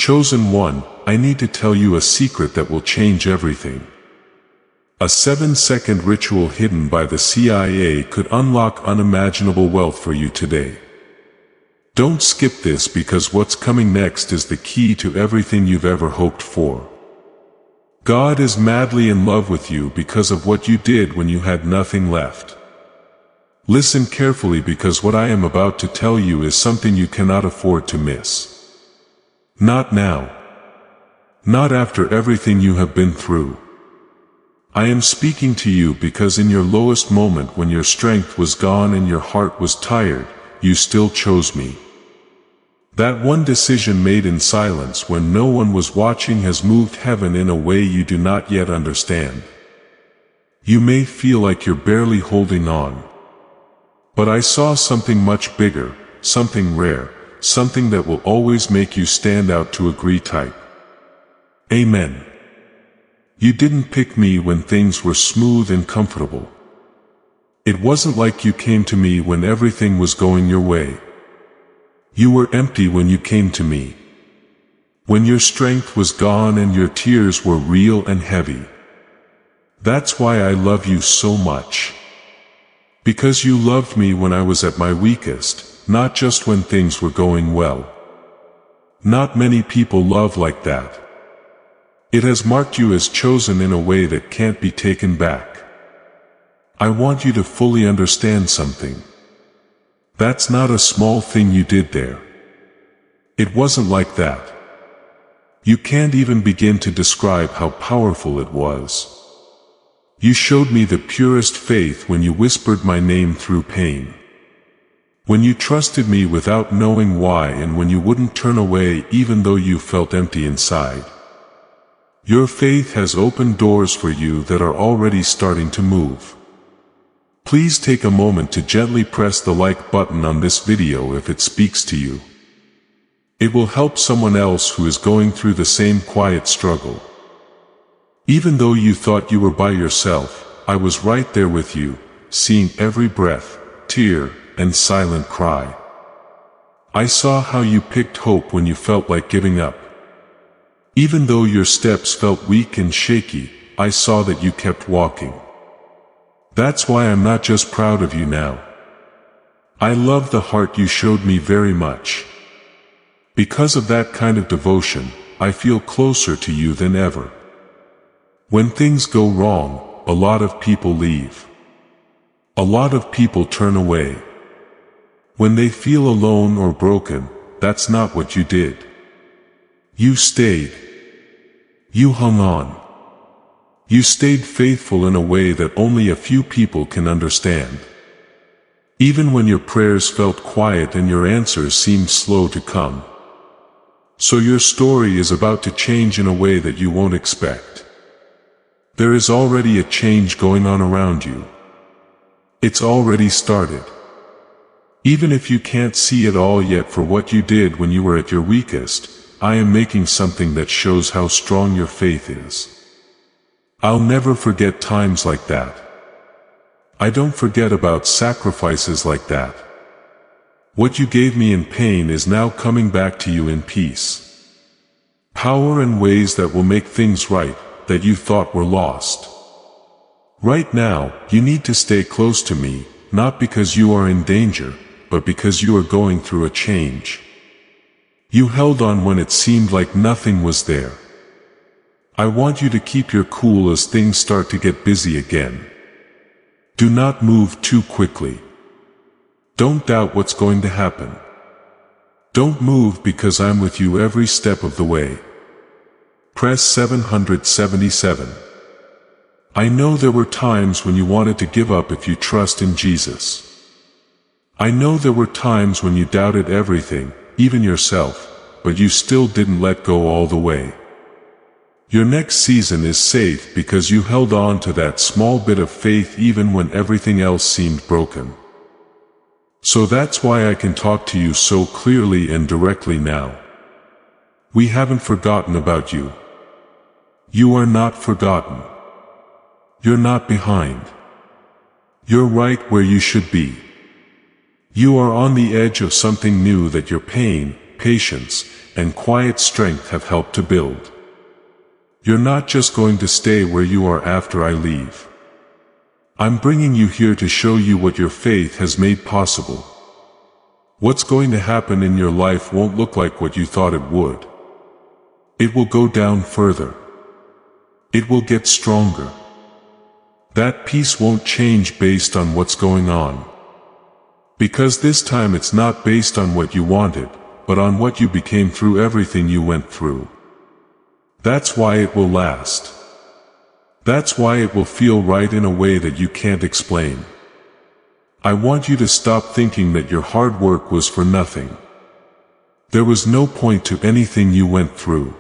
Chosen one, I need to tell you a secret that will change everything. A 7-second ritual hidden by the CIA could unlock unimaginable wealth for you today. Don't skip this, because what's coming next is the key to everything you've ever hoped for. God is madly in love with you because of what you did when you had nothing left. Listen carefully, because what I am about to tell you is something you cannot afford to miss. Not now. Not after everything you have been through. I am speaking to you because in your lowest moment, when your strength was gone and your heart was tired, you still chose me. That one decision made in silence when no one was watching has moved heaven in a way you do not yet understand. You may feel like you're barely holding on. But I saw something much bigger, something rare, something that will always make you stand out to agree type. Amen. You didn't pick me when things were smooth and comfortable. It wasn't like you came to me when everything was going your way. You were empty when you came to me. When your strength was gone and your tears were real and heavy. That's why I love you so much. Because you loved me when I was at my weakest, not just when things were going well. Not many people love like that. It has marked you as chosen in a way that can't be taken back. I want you to fully understand something. That's not a small thing you did there. It wasn't like that. You can't even begin to describe how powerful it was. You showed me the purest faith when you whispered my name through pain. When you trusted me without knowing why, and when you wouldn't turn away even though you felt empty inside. Your faith has opened doors for you that are already starting to move. Please take a moment to gently press the like button on this video if it speaks to you. It will help someone else who is going through the same quiet struggle. Even though you thought you were by yourself, I was right there with you, seeing every breath, tear, and silent cry. I saw how you picked hope when you felt like giving up. Even though your steps felt weak and shaky, I saw that you kept walking. That's why I'm not just proud of you now. I love the heart you showed me very much. Because of that kind of devotion, I feel closer to you than ever. When things go wrong, a lot of people leave. A lot of people turn away. When they feel alone or broken, that's not what you did. You stayed. You hung on. You stayed faithful in a way that only a few people can understand. Even when your prayers felt quiet and your answers seemed slow to come. So your story is about to change in a way that you won't expect. There is already a change going on around you. It's already started. Even if you can't see it all yet for what you did when you were at your weakest, I am making something that shows how strong your faith is. I'll never forget times like that. I don't forget about sacrifices like that. What you gave me in pain is now coming back to you in peace. Power and ways that will make things right, that you thought were lost. Right now, you need to stay close to me, not because you are in danger, but because you are going through a change. You held on when it seemed like nothing was there. I want you to keep your cool as things start to get busy again. Do not move too quickly. Don't doubt what's going to happen. Don't move, because I'm with you every step of the way. Press 777. I know there were times when you wanted to give up if you trust in Jesus. I know there were times when you doubted everything, even yourself, but you still didn't let go all the way. Your next season is safe because you held on to that small bit of faith even when everything else seemed broken. So that's why I can talk to you so clearly and directly now. We haven't forgotten about you. You are not forgotten. You're not behind. You're right where you should be. You are on the edge of something new that your pain, patience, and quiet strength have helped to build. You're not just going to stay where you are after I leave. I'm bringing you here to show you what your faith has made possible. What's going to happen in your life won't look like what you thought it would. It will go down further. It will get stronger. That peace won't change based on what's going on. Because this time it's not based on what you wanted, but on what you became through everything you went through. That's why it will last. That's why it will feel right in a way that you can't explain. I want you to stop thinking that your hard work was for nothing. There was no point to anything you went through.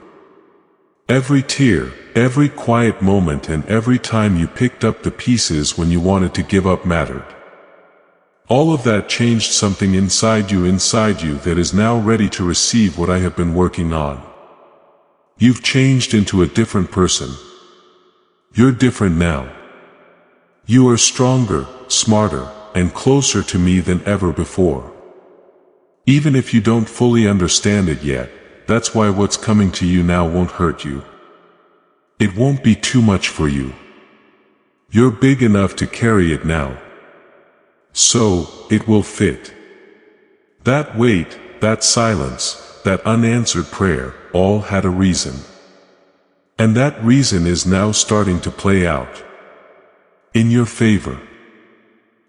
Every tear, every quiet moment, and every time you picked up the pieces when you wanted to give up mattered. All of that changed something inside you that is now ready to receive what I have been working on. You've changed into a different person. You're different now. You are stronger, smarter, and closer to me than ever before. Even if you don't fully understand it yet, that's why what's coming to you now won't hurt you. It won't be too much for you. You're big enough to carry it now. So, it will fit. That wait, that silence, that unanswered prayer, all had a reason. And that reason is now starting to play out. In your favor.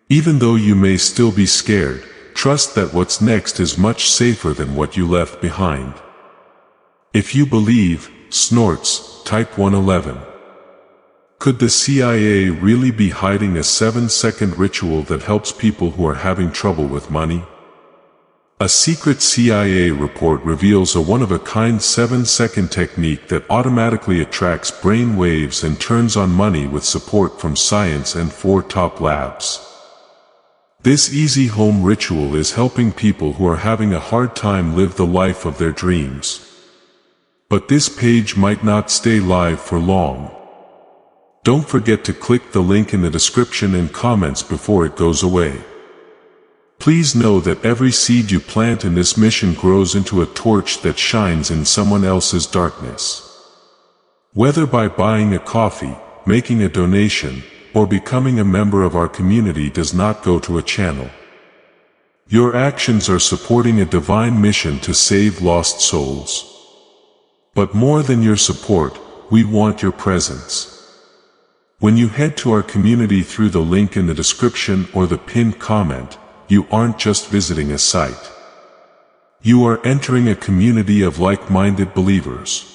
Even though you may still be scared, trust that what's next is much safer than what you left behind. If you believe, snorts, type 111. Could the CIA really be hiding a 7-second ritual that helps people who are having trouble with money? A secret CIA report reveals a one-of-a-kind 7-second technique that automatically attracts brain waves and turns on money with support from science and 4 top labs. This easy home ritual is helping people who are having a hard time live the life of their dreams. But this page might not stay live for long. Don't forget to click the link in the description and comments before it goes away. Please know that every seed you plant in this mission grows into a torch that shines in someone else's darkness. Whether by buying a coffee, making a donation, or becoming a member of our community does not go to a channel. Your actions are supporting a divine mission to save lost souls. But more than your support, we want your presence. When you head to our community through the link in the description or the pinned comment, you aren't just visiting a site. You are entering a community of like-minded believers.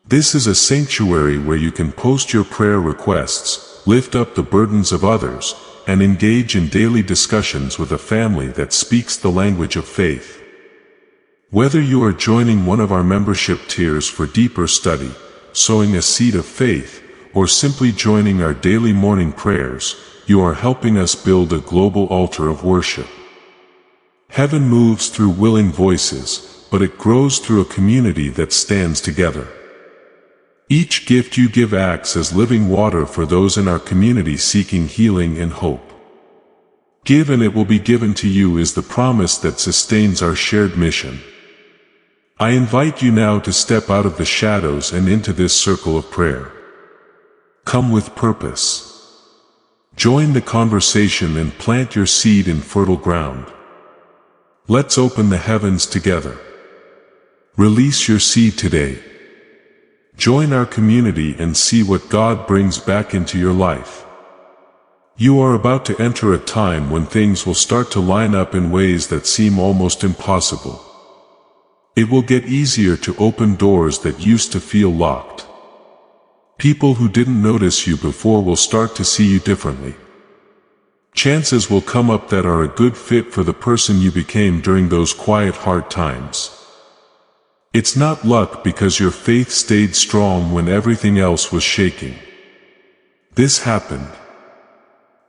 This is a sanctuary where you can post your prayer requests, lift up the burdens of others, and engage in daily discussions with a family that speaks the language of faith. Whether you are joining one of our membership tiers for deeper study, sowing a seed of faith, or simply joining our daily morning prayers, you are helping us build a global altar of worship. Heaven moves through willing voices, but it grows through a community that stands together. Each gift you give acts as living water for those in our community seeking healing and hope. Give and it will be given to you is the promise that sustains our shared mission. I invite you now to step out of the shadows and into this circle of prayer. Come with purpose. Join the conversation and plant your seed in fertile ground. Let's open the heavens together. Release your seed today. Join our community and see what God brings back into your life. You are about to enter a time when things will start to line up in ways that seem almost impossible. It will get easier to open doors that used to feel locked. People who didn't notice you before will start to see you differently. Chances will come up that are a good fit for the person you became during those quiet hard times. It's not luck because your faith stayed strong when everything else was shaking. This happened.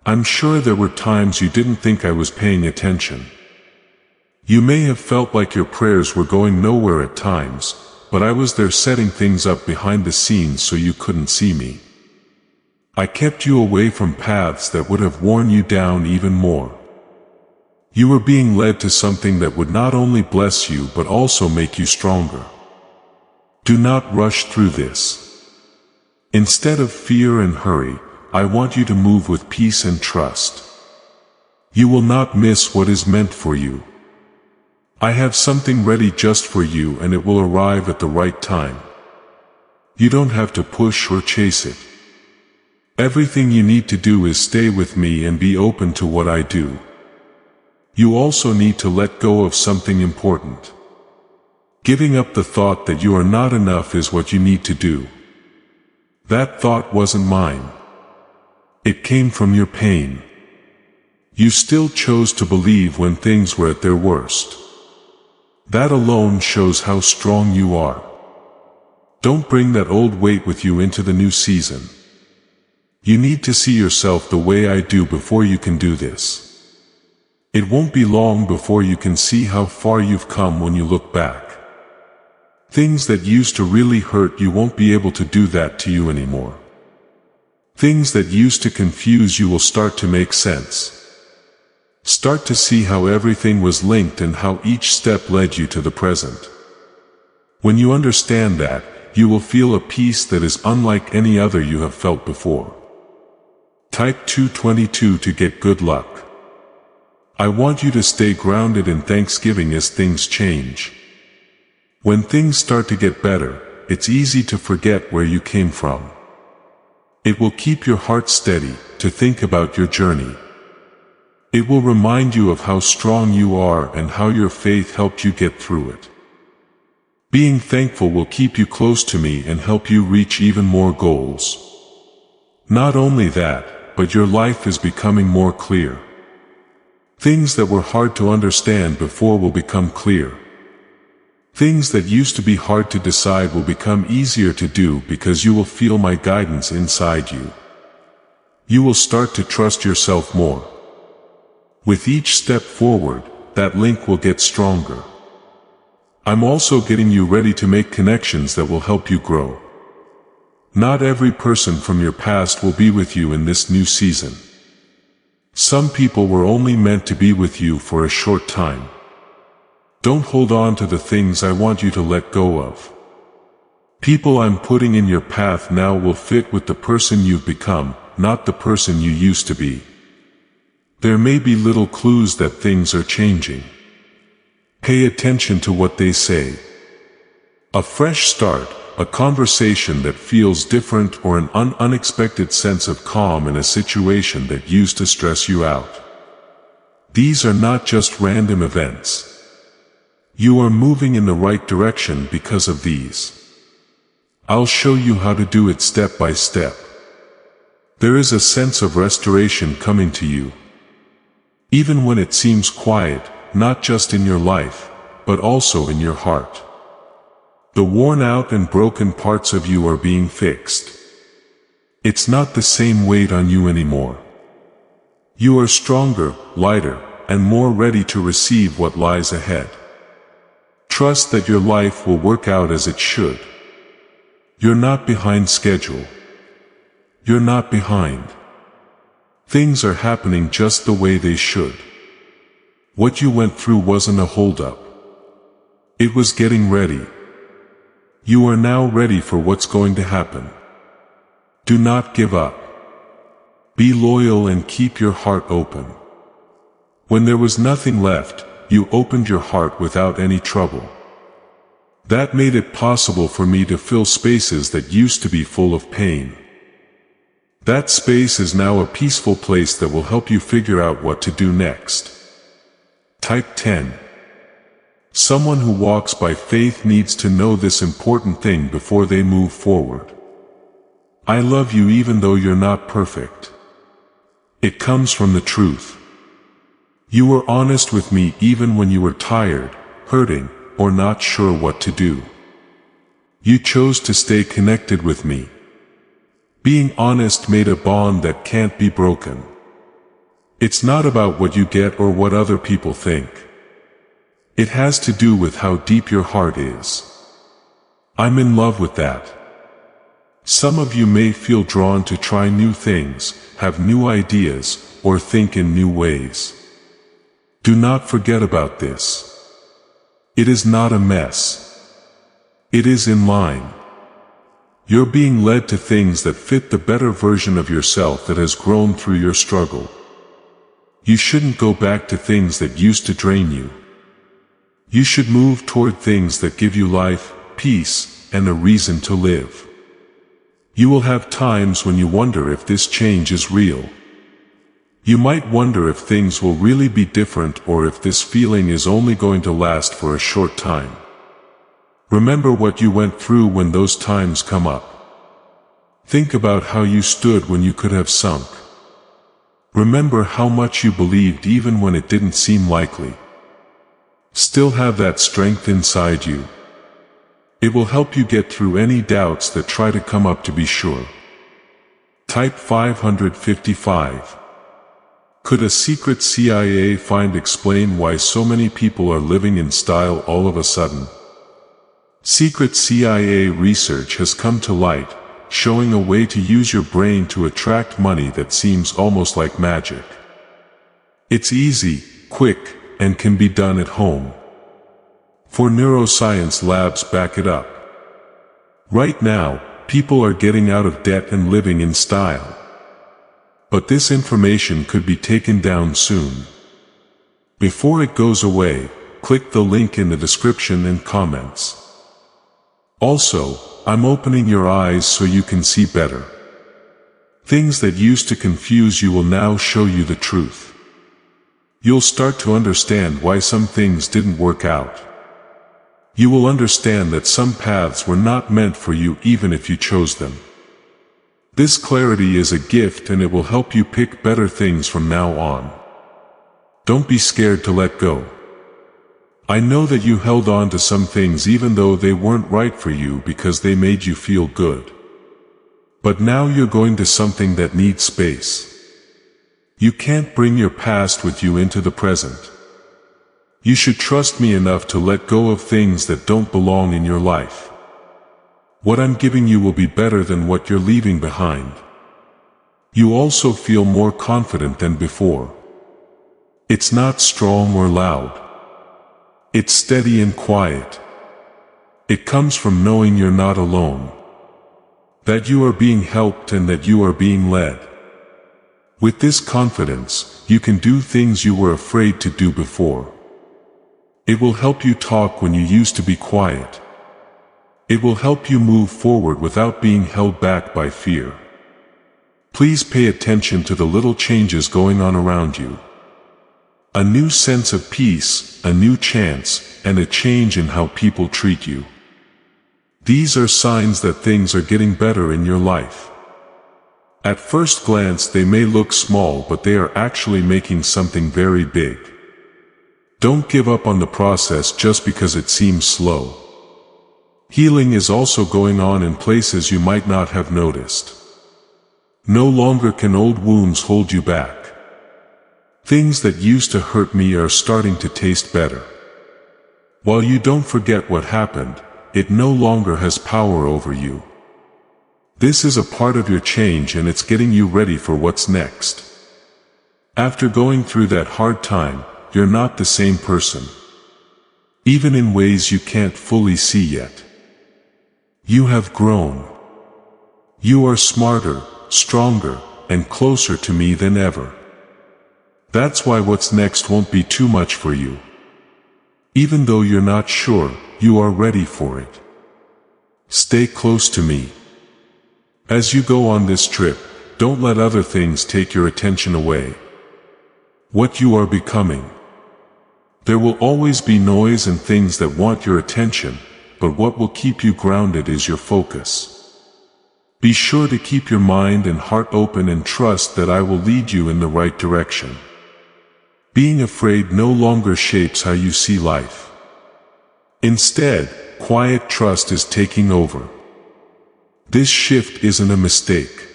I'm sure there were times you didn't think I was paying attention. You may have felt like your prayers were going nowhere at times, but I was there setting things up behind the scenes so you couldn't see me. I kept you away from paths that would have worn you down even more. You are being led to something that would not only bless you but also make you stronger. Do not rush through this. Instead of fear and hurry, I want you to move with peace and trust. You will not miss what is meant for you. I have something ready just for you, and it will arrive at the right time. You don't have to push or chase it. Everything you need to do is stay with me and be open to what I do. You also need to let go of something important. Giving up the thought that you are not enough is what you need to do. That thought wasn't mine. It came from your pain. You still chose to believe when things were at their worst. That alone shows how strong you are. Don't bring that old weight with you into the new season. You need to see yourself the way I do before you can do this. It won't be long before you can see how far you've come when you look back. Things that used to really hurt you won't be able to do that to you anymore. Things that used to confuse you will start to make sense. Start to see how everything was linked and how each step led you to the present. When you understand that, you will feel a peace that is unlike any other you have felt before. Type 222 to get good luck. I want you to stay grounded in Thanksgiving as things change. When things start to get better, it's easy to forget where you came from. It will keep your heart steady to think about your journey. It will remind you of how strong you are and how your faith helped you get through it. Being thankful will keep you close to me and help you reach even more goals. Not only that, but your life is becoming more clear. Things that were hard to understand before will become clear. Things that used to be hard to decide will become easier to do because you will feel my guidance inside you. You will start to trust yourself more. With each step forward, that link will get stronger. I'm also getting you ready to make connections that will help you grow. Not every person from your past will be with you in this new season. Some people were only meant to be with you for a short time. Don't hold on to the things I want you to let go of. People I'm putting in your path now will fit with the person you've become, not the person you used to be. There may be little clues that things are changing. Pay attention to what they say. A fresh start, a conversation that feels different, or an unexpected sense of calm in a situation that used to stress you out. These are not just random events. You are moving in the right direction because of these. I'll show you how to do it step by step. There is a sense of restoration coming to you. Even when it seems quiet, not just in your life, but also in your heart. The worn out and broken parts of you are being fixed. It's not the same weight on you anymore. You are stronger, lighter, and more ready to receive what lies ahead. Trust that your life will work out as it should. You're not behind schedule. You're not behind. Things are happening just the way they should. What you went through wasn't a holdup. It was getting ready. You are now ready for what's going to happen. Do not give up. Be loyal and keep your heart open. When there was nothing left, you opened your heart without any trouble. That made it possible for me to fill spaces that used to be full of pain. That space is now a peaceful place that will help you figure out what to do next. Type 10. Someone who walks by faith needs to know this important thing before they move forward. I love you even though you're not perfect. It comes from the truth. You were honest with me even when you were tired, hurting, or not sure what to do. You chose to stay connected with me. Being honest made a bond that can't be broken. It's not about what you get or what other people think. It has to do with how deep your heart is. I'm in love with that. Some of you may feel drawn to try new things, have new ideas, or think in new ways. Do not forget about this. It is not a mess. It is in line. You're being led to things that fit the better version of yourself that has grown through your struggle. You shouldn't go back to things that used to drain you. You should move toward things that give you life, peace, and a reason to live. You will have times when you wonder if this change is real. You might wonder if things will really be different or if this feeling is only going to last for a short time. Remember what you went through when those times come up. Think about how you stood when you could have sunk. Remember how much you believed even when it didn't seem likely. Still have that strength inside you. It will help you get through any doubts that try to come up to be sure. Type 555. Could a secret CIA find explain why so many people are living in style all of a sudden? Secret CIA research has come to light, showing a way to use your brain to attract money that seems almost like magic. It's easy, quick, and can be done at home. For neuroscience labs back it up. Right now, people are getting out of debt and living in style. But this information could be taken down soon. Before it goes away, click the link in the description and comments. Also, I'm opening your eyes so you can see better. Things that used to confuse you will now show you the truth. You'll start to understand why some things didn't work out. You will understand that some paths were not meant for you even if you chose them. This clarity is a gift and it will help you pick better things from now on. Don't be scared to let go. I know that you held on to some things even though they weren't right for you because they made you feel good. But now you're going to something that needs space. You can't bring your past with you into the present. You should trust me enough to let go of things that don't belong in your life. What I'm giving you will be better than what you're leaving behind. You also feel more confident than before. It's not strong or loud. It's steady and quiet. It comes from knowing you're not alone. That you are being helped and that you are being led. With this confidence, you can do things you were afraid to do before. It will help you talk when you used to be quiet. It will help you move forward without being held back by fear. Please pay attention to the little changes going on around you. A new sense of peace, a new chance, and a change in how people treat you. These are signs that things are getting better in your life. At first glance they may look small, but they are actually making something very big. Don't give up on the process just because it seems slow. Healing is also going on in places you might not have noticed. No longer can old wounds hold you back. Things that used to hurt me are starting to taste better. While you don't forget what happened, it no longer has power over you. This is a part of your change and it's getting you ready for what's next. After going through that hard time, you're not the same person. Even in ways you can't fully see yet. You have grown. You are smarter, stronger, and closer to me than ever. That's why what's next won't be too much for you. Even though you're not sure, you are ready for it. Stay close to me. As you go on this trip, don't let other things take your attention away. What you are becoming. There will always be noise and things that want your attention, but what will keep you grounded is your focus. Be sure to keep your mind and heart open and trust that I will lead you in the right direction. Being afraid no longer shapes how you see life. Instead, quiet trust is taking over. This shift isn't a mistake.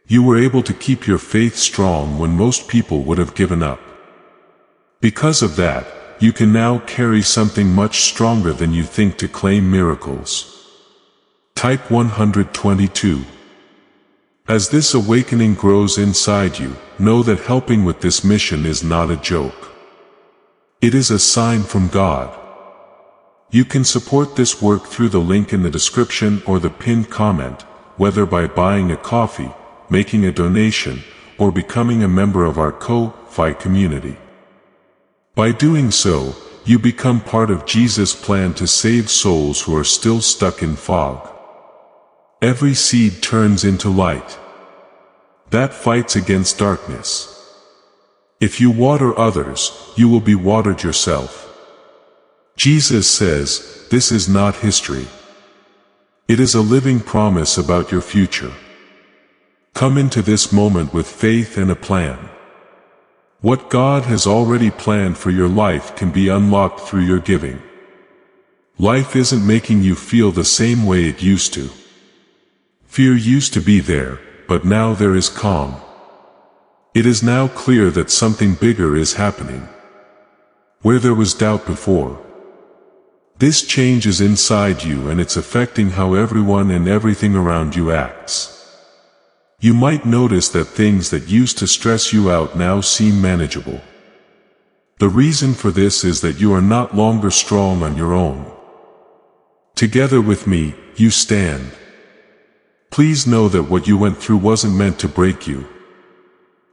You were able to keep your faith strong when most people would have given up. Because of that, you can now carry something much stronger than you think to claim miracles. Type 122. As this awakening grows inside you, know that helping with this mission is not a joke. It is a sign from God. You can support this work through the link in the description or the pinned comment, whether by buying a coffee, making a donation, or becoming a member of our Ko-Fi community. By doing so, you become part of Jesus' plan to save souls who are still stuck in fog. Every seed turns into light. That fights against darkness. If you water others, you will be watered yourself. Jesus says, this is not history. It is a living promise about your future. Come into this moment with faith and a plan. What God has already planned for your life can be unlocked through your giving. Life isn't making you feel the same way it used to. Fear used to be there, but now there is calm. It is now clear that something bigger is happening, where there was doubt before. This change is inside you and it's affecting how everyone and everything around you acts. You might notice that things that used to stress you out now seem manageable. The reason for this is that you are not longer strong on your own. Together with me, you stand. Please know that what you went through wasn't meant to break you.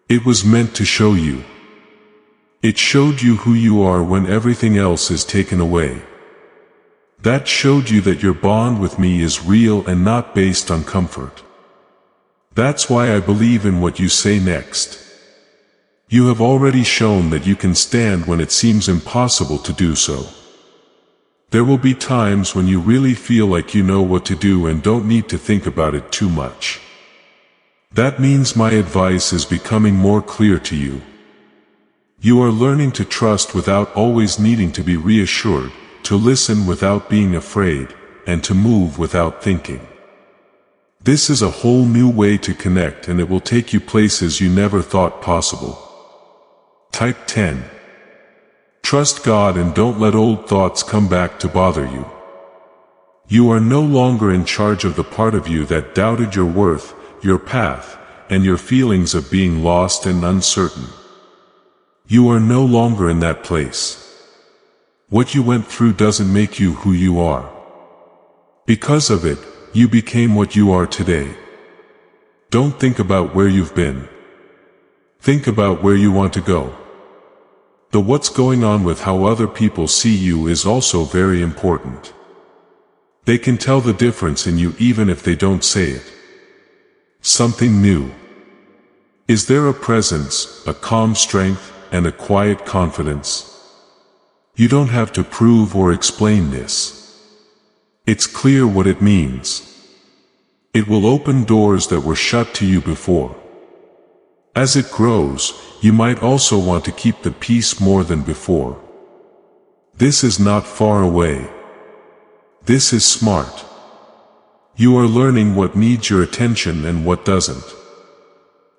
It was meant to show you. It showed you who you are when everything else is taken away. That showed you that your bond with me is real and not based on comfort. That's why I believe in what you say next. You have already shown that you can stand when it seems impossible to do so. There will be times when you really feel like you know what to do and don't need to think about it too much. That means my advice is becoming more clear to you. You are learning to trust without always needing to be reassured, to listen without being afraid, and to move without thinking. This is a whole new way to connect and it will take you places you never thought possible. Type 10. Trust God and don't let old thoughts come back to bother you. You are no longer in charge of the part of you that doubted your worth, your path, and your feelings of being lost and uncertain. You are no longer in that place. What you went through doesn't make you who you are. Because of it, you became what you are today. Don't think about where you've been. Think about where you want to go. The what's going on with how other people see you is also very important. They can tell the difference in you even if they don't say it. Something new. Is there a presence, a calm strength, and a quiet confidence? You don't have to prove or explain this. It's clear what it means. It will open doors that were shut to you before. As it grows, you might also want to keep the peace more than before. This is not far away. This is smart. You are learning what needs your attention and what doesn't.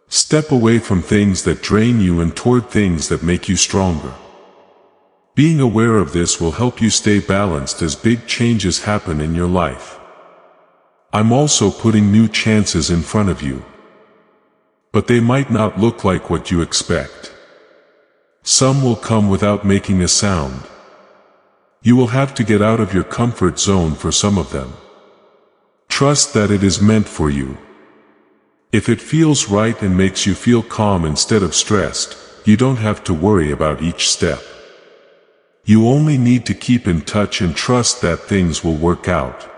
Step away from things that drain you and toward things that make you stronger. Being aware of this will help you stay balanced as big changes happen in your life. I'm also putting new chances in front of you. But they might not look like what you expect. Some will come without making a sound. You will have to get out of your comfort zone for some of them. Trust that it is meant for you. If it feels right and makes you feel calm instead of stressed, you don't have to worry about each step. You only need to keep in touch and trust that things will work out.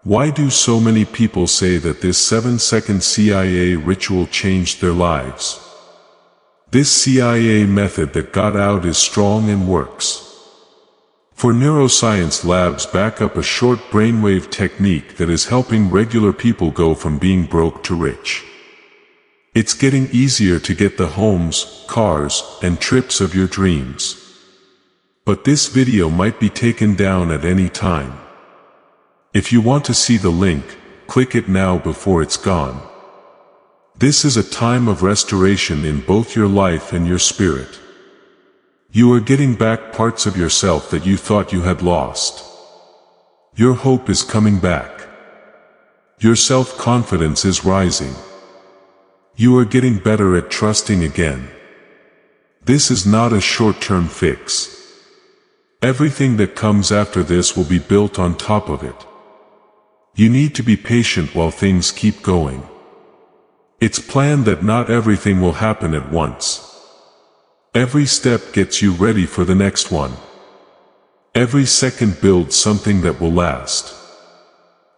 Why do so many people say that this 7-second CIA ritual changed their lives? This CIA method that got out is strong and works. For neuroscience labs back up a short brainwave technique that is helping regular people go from being broke to rich. It's getting easier to get the homes, cars, and trips of your dreams. But this video might be taken down at any time. If you want to see the link, click it now before it's gone. This is a time of restoration in both your life and your spirit. You are getting back parts of yourself that you thought you had lost. Your hope is coming back. Your self-confidence is rising. You are getting better at trusting again. This is not a short-term fix. Everything that comes after this will be built on top of it. You need to be patient while things keep going. It's planned that not everything will happen at once. Every step gets you ready for the next one. Every second builds something that will last.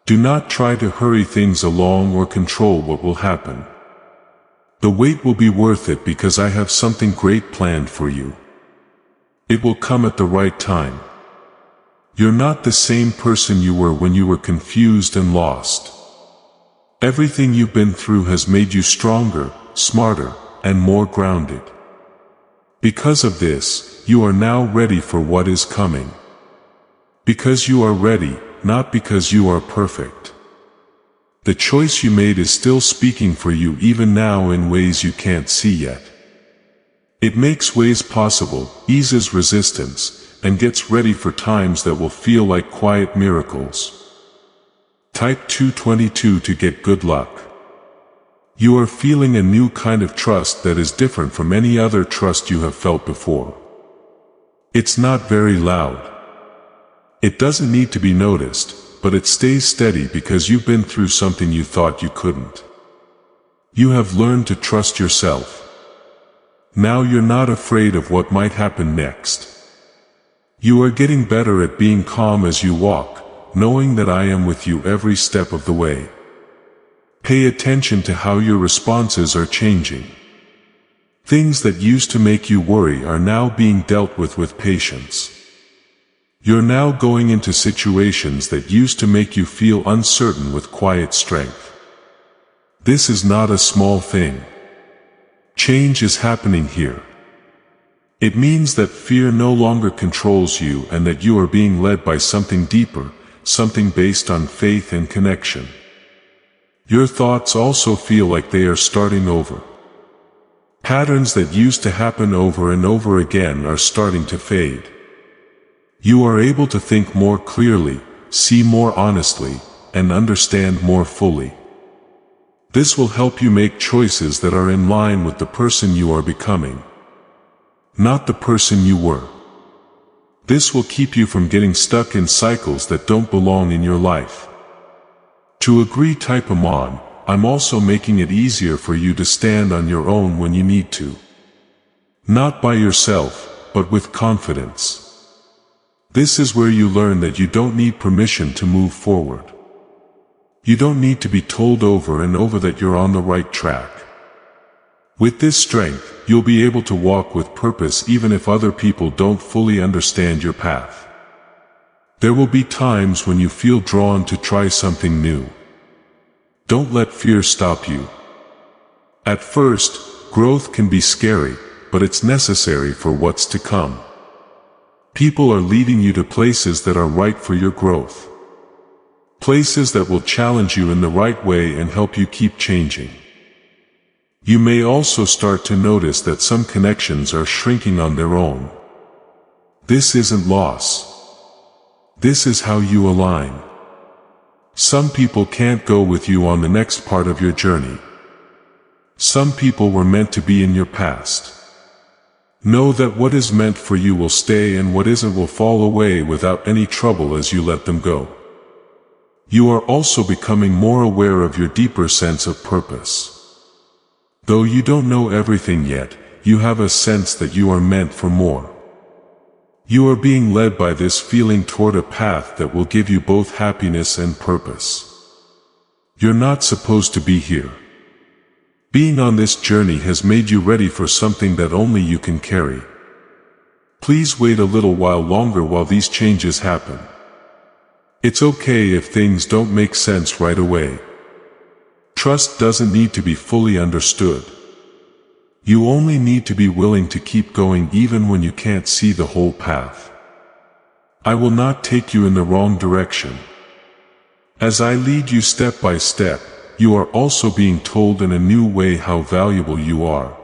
Do not try to hurry things along or control what will happen. The wait will be worth it because I have something great planned for you. It will come at the right time. You're not the same person you were when you were confused and lost. Everything you've been through has made you stronger, smarter, and more grounded. Because of this, you are now ready for what is coming. Because you are ready, not because you are perfect. The choice you made is still speaking for you even now in ways you can't see yet. It makes ways possible, eases resistance, and gets ready for times that will feel like quiet miracles. Type 222 to get good luck. You are feeling a new kind of trust that is different from any other trust you have felt before. It's not very loud. It doesn't need to be noticed, but it stays steady because you've been through something you thought you couldn't. You have learned to trust yourself. Now you're not afraid of what might happen next. You are getting better at being calm as you walk, knowing that I am with you every step of the way. Pay attention to how your responses are changing. Things that used to make you worry are now being dealt with patience. You're now going into situations that used to make you feel uncertain with quiet strength. This is not a small thing. Change is happening here. It means that fear no longer controls you and that you are being led by something deeper, something based on faith and connection. Your thoughts also feel like they are starting over. Patterns that used to happen over and over again are starting to fade. You are able to think more clearly, see more honestly, and understand more fully. This will help you make choices that are in line with the person you are becoming, not the person you were. This will keep you from getting stuck in cycles that don't belong in your life. To agree, type on. I'm also making it easier for you to stand on your own when you need to. Not by yourself, but with confidence. This is where you learn that you don't need permission to move forward. You don't need to be told over and over that you're on the right track. With this strength, you'll be able to walk with purpose even if other people don't fully understand your path. There will be times when you feel drawn to try something new. Don't let fear stop you. At first, growth can be scary, but it's necessary for what's to come. People are leading you to places that are right for your growth. Places that will challenge you in the right way and help you keep changing. You may also start to notice that some connections are shrinking on their own. This isn't loss. This is how you align. Some people can't go with you on the next part of your journey. Some people were meant to be in your past. Know that what is meant for you will stay and what isn't will fall away without any trouble as you let them go. You are also becoming more aware of your deeper sense of purpose. Though you don't know everything yet, you have a sense that you are meant for more. You are being led by this feeling toward a path that will give you both happiness and purpose. You're not supposed to be here. Being on this journey has made you ready for something that only you can carry. Please wait a little while longer while these changes happen. It's okay if things don't make sense right away. Trust doesn't need to be fully understood. You only need to be willing to keep going even when you can't see the whole path. I will not take you in the wrong direction. As I lead you step by step, you are also being told in a new way how valuable you are.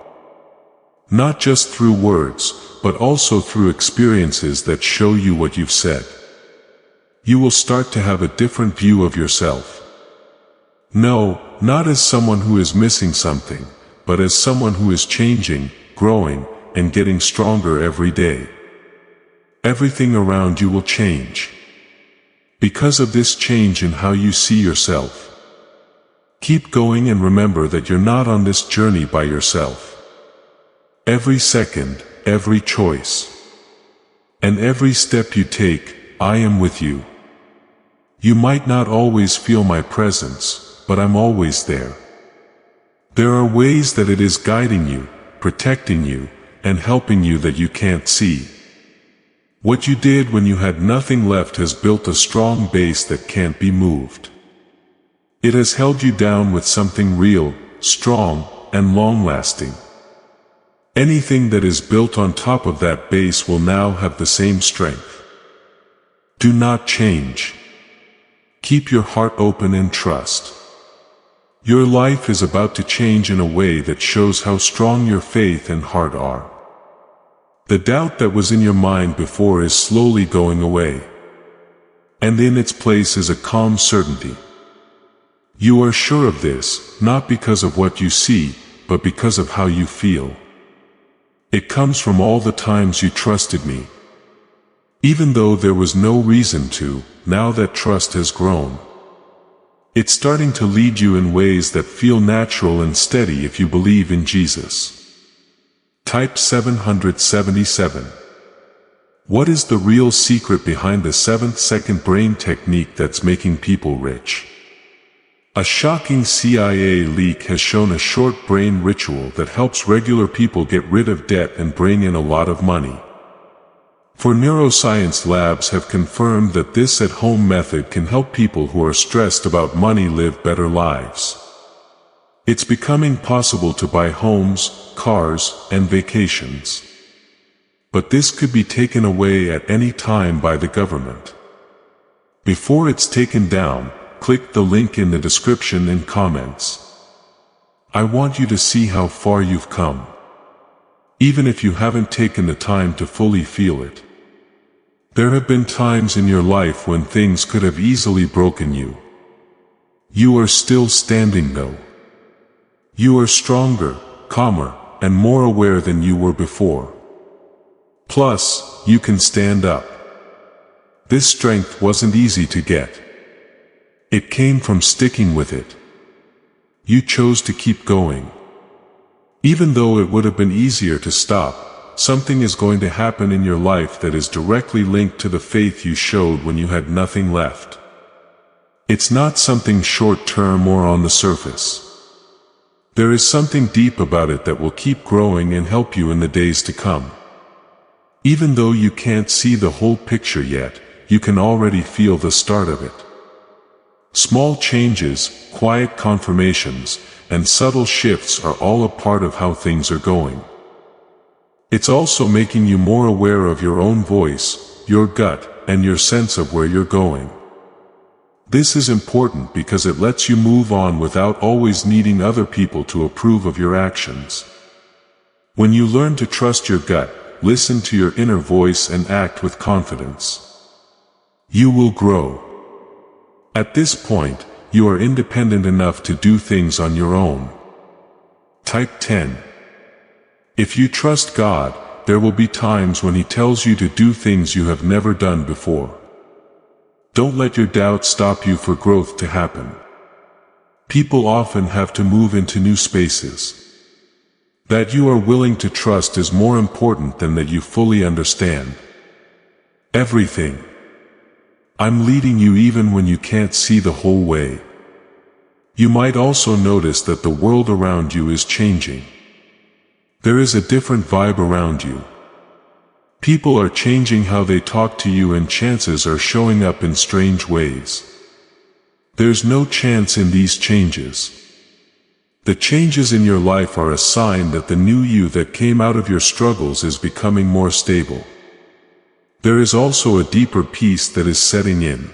Not just through words, but also through experiences that show you what you've said. You will start to have a different view of yourself. No, not as someone who is missing something, but as someone who is changing, growing, and getting stronger every day. Everything around you will change. Because of this change in how you see yourself. Keep going and remember that you're not on this journey by yourself. Every second, every choice, and every step you take, I am with you. You might not always feel my presence, but I'm always there. There are ways that it is guiding you, protecting you, and helping you that you can't see. What you did when you had nothing left has built a strong base that can't be moved. It has held you down with something real, strong, and long-lasting. Anything that is built on top of that base will now have the same strength. Do not change. Keep your heart open and trust. Your life is about to change in a way that shows how strong your faith and heart are. The doubt that was in your mind before is slowly going away. And in its place is a calm certainty. You are sure of this, not because of what you see, but because of how you feel. It comes from all the times you trusted me. Even though there was no reason to, now that trust has grown. It's starting to lead you in ways that feel natural and steady if you believe in Jesus. Type 777. What is the real secret behind the 7th-second brain technique that's making people rich? A shocking CIA leak has shown a short brain ritual that helps regular people get rid of debt and bring in a lot of money. For neuroscience labs have confirmed that this at-home method can help people who are stressed about money live better lives. It's becoming possible to buy homes, cars, and vacations. But this could be taken away at any time by the government. Before it's taken down, click the link in the description and comments. I want you to see how far you've come. Even if you haven't taken the time to fully feel it. There have been times in your life when things could have easily broken you. You are still standing though. You are stronger, calmer, and more aware than you were before. Plus, you can stand up. This strength wasn't easy to get. It came from sticking with it. You chose to keep going. Even though it would have been easier to stop, something is going to happen in your life that is directly linked to the faith you showed when you had nothing left. It's not something short-term or on the surface. There is something deep about it that will keep growing and help you in the days to come. Even though you can't see the whole picture yet, you can already feel the start of it. Small changes, quiet confirmations, and subtle shifts are all a part of how things are going. It's also making you more aware of your own voice, your gut, and your sense of where you're going. This is important because it lets you move on without always needing other people to approve of your actions. When you learn to trust your gut, listen to your inner voice and act with confidence, you will grow. At this point, you are independent enough to do things on your own. Type 10. If you trust God, there will be times when He tells you to do things you have never done before. Don't let your doubt stop you for growth to happen. People often have to move into new spaces. That you are willing to trust is more important than that you fully understand everything. I'm leading you even when you can't see the whole way. You might also notice that the world around you is changing. There is a different vibe around you. People are changing how they talk to you and chances are showing up in strange ways. There's no chance in these changes. The changes in your life are a sign that the new you that came out of your struggles is becoming more stable. There is also a deeper peace that is setting in.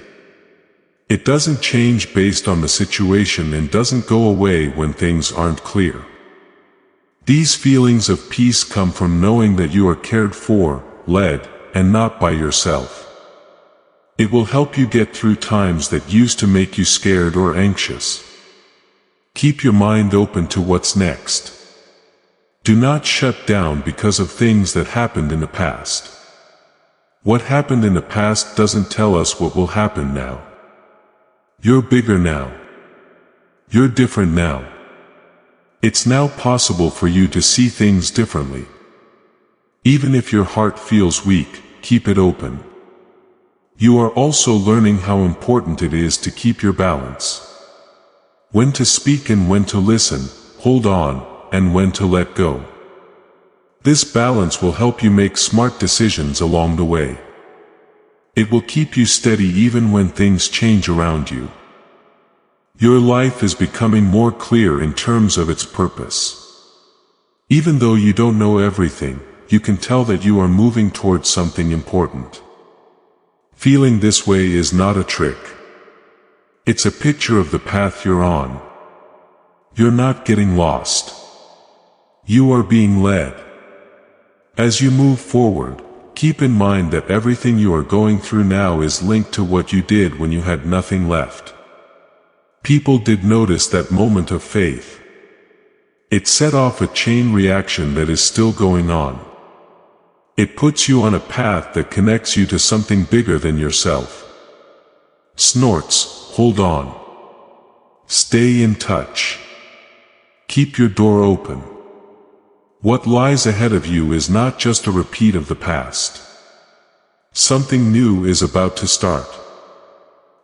It doesn't change based on the situation and doesn't go away when things aren't clear. These feelings of peace come from knowing that you are cared for, led, and not by yourself. It will help you get through times that used to make you scared or anxious. Keep your mind open to what's next. Do not shut down because of things that happened in the past. What happened in the past doesn't tell us what will happen now. You're bigger now. You're different now. It's now possible for you to see things differently. Even if your heart feels weak, keep it open. You are also learning how important it is to keep your balance. When to speak and when to listen, hold on, and when to let go. This balance will help you make smart decisions along the way. It will keep you steady even when things change around you. Your life is becoming more clear in terms of its purpose. Even though you don't know everything, you can tell that you are moving towards something important. Feeling this way is not a trick. It's a picture of the path you're on. You're not getting lost. You are being led. As you move forward, keep in mind that everything you are going through now is linked to what you did when you had nothing left. People did notice that moment of faith. It set off a chain reaction that is still going on. It puts you on a path that connects you to something bigger than yourself. Snorts, hold on. Stay in touch. Keep your door open. What lies ahead of you is not just a repeat of the past. Something new is about to start.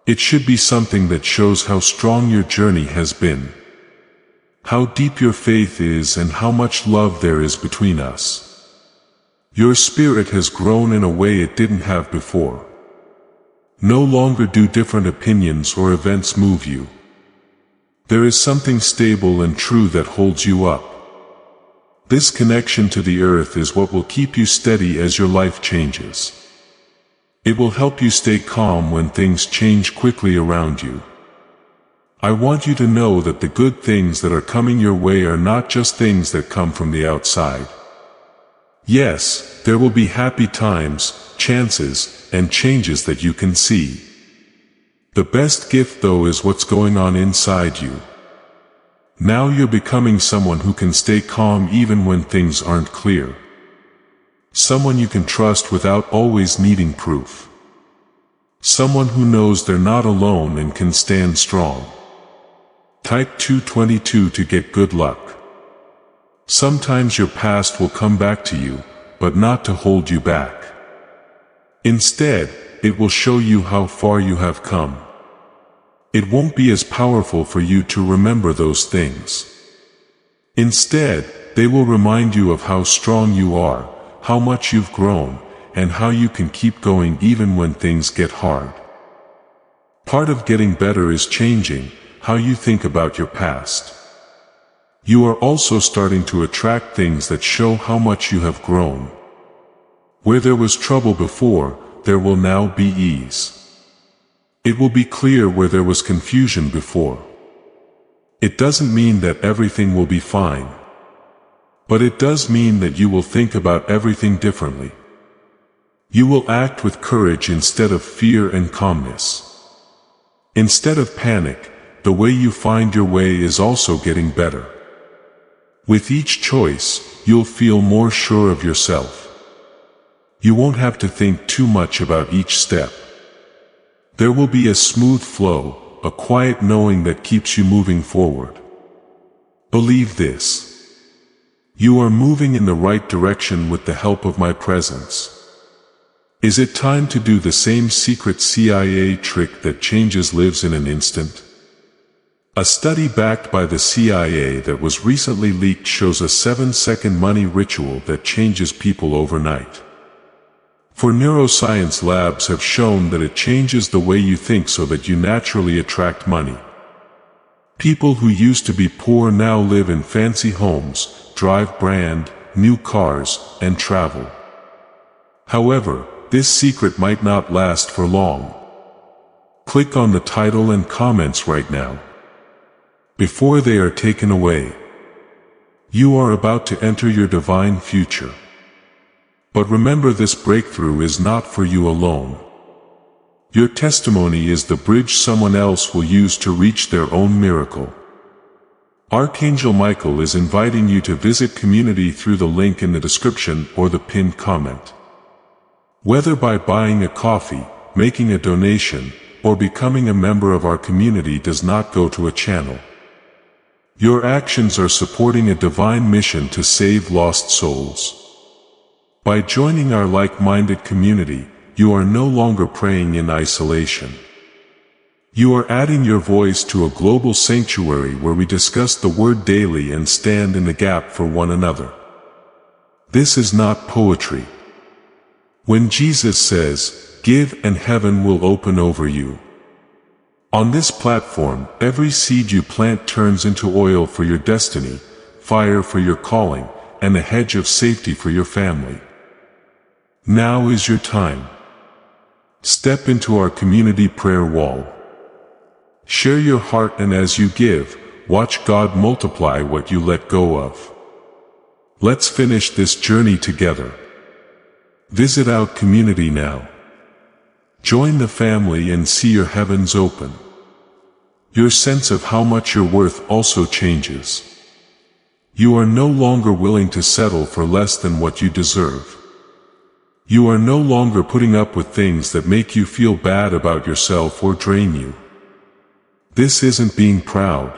It should be something that shows how strong your journey has been, how deep your faith is, and how much love there is between us. Your spirit has grown in a way it didn't have before. No longer do different opinions or events move you. There is something stable and true that holds you up. This connection to the earth is what will keep you steady as your life changes. It will help you stay calm when things change quickly around you. I want you to know that the good things that are coming your way are not just things that come from the outside. Yes, there will be happy times, chances, and changes that you can see. The best gift though is what's going on inside you. Now you're becoming someone who can stay calm even when things aren't clear. Someone you can trust without always needing proof. Someone who knows they're not alone and can stand strong. Type 222 to get good luck. Sometimes your past will come back to you, but not to hold you back. Instead, it will show you how far you have come. It won't be as powerful for you to remember those things. Instead, they will remind you of how strong you are, how much you've grown, and how you can keep going even when things get hard. Part of getting better is changing how you think about your past. You are also starting to attract things that show how much you have grown. Where there was trouble before, there will now be ease. It will be clear where there was confusion before. It doesn't mean that everything will be fine. But it does mean that you will think about everything differently. You will act with courage instead of fear and calmness. Instead of panic, the way you find your way is also getting better. With each choice, you'll feel more sure of yourself. You won't have to think too much about each step. There will be a smooth flow, a quiet knowing that keeps you moving forward. Believe this. You are moving in the right direction with the help of my presence. Is it time to do the same secret CIA trick that changes lives in an instant? A study backed by the CIA that was recently leaked shows a 7-second money ritual that changes people overnight. For neuroscience, labs have shown that it changes the way you think so that you naturally attract money. People who used to be poor now live in fancy homes, drive brand new cars, and travel. However, this secret might not last for long. Click on the title and comments right now, before they are taken away. You are about to enter your divine future. But remember, this breakthrough is not for you alone. Your testimony is the bridge someone else will use to reach their own miracle. Archangel Michael is inviting you to visit community through the link in the description or the pinned comment. Whether by buying a coffee, making a donation, or becoming a member of our community does not go to a channel. Your actions are supporting a divine mission to save lost souls. By joining our like-minded community, you are no longer praying in isolation. You are adding your voice to a global sanctuary where we discuss the Word daily and stand in the gap for one another. This is not poetry. When Jesus says, "Give and heaven will open over you." On this platform, every seed you plant turns into oil for your destiny, fire for your calling, and a hedge of safety for your family. Now is your time. Step into our community prayer wall. Share your heart, and as you give, watch God multiply what you let go of. Let's finish this journey together. Visit our community now. Join the family and see your heavens open. Your sense of how much you're worth also changes. You are no longer willing to settle for less than what you deserve. You are no longer putting up with things that make you feel bad about yourself or drain you. This isn't being proud.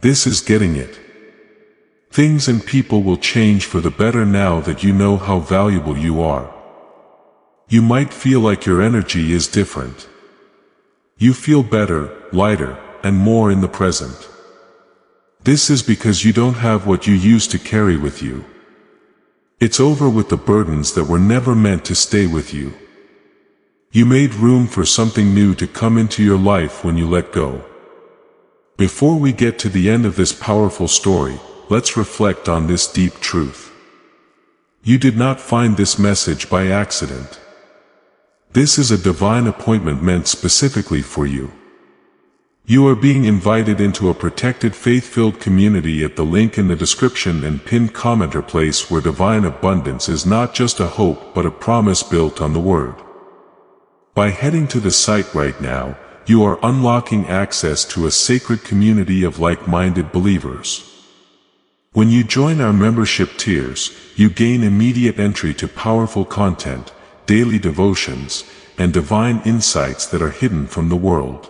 This is getting it. Things and people will change for the better now that you know how valuable you are. You might feel like your energy is different. You feel better, lighter, and more in the present. This is because you don't have what you used to carry with you. It's over with the burdens that were never meant to stay with you. You made room for something new to come into your life when you let go. Before we get to the end of this powerful story, let's reflect on this deep truth. You did not find this message by accident. This is a divine appointment meant specifically for you. You are being invited into a protected faith-filled community at the link in the description and pinned commenter place where divine abundance is not just a hope but a promise built on the Word. By heading to the site right now, you are unlocking access to a sacred community of like-minded believers. When you join our membership tiers, you gain immediate entry to powerful content, daily devotions, and divine insights that are hidden from the world.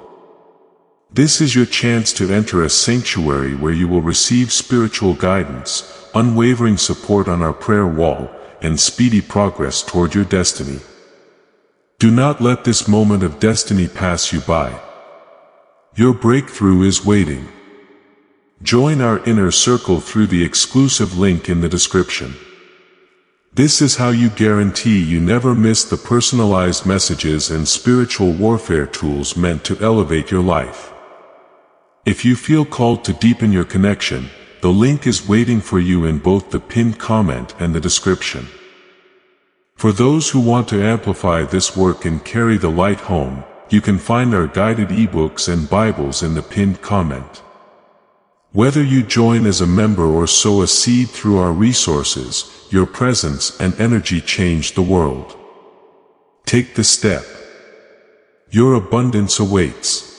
This is your chance to enter a sanctuary where you will receive spiritual guidance, unwavering support on our prayer wall, and speedy progress toward your destiny. Do not let this moment of destiny pass you by. Your breakthrough is waiting. Join our inner circle through the exclusive link in the description. This is how you guarantee you never miss the personalized messages and spiritual warfare tools meant to elevate your life. If you feel called to deepen your connection, the link is waiting for you in both the pinned comment and the description. For those who want to amplify this work and carry the light home, you can find our guided ebooks and Bibles in the pinned comment. Whether you join as a member or sow a seed through our resources, your presence and energy change the world. Take the step. Your abundance awaits.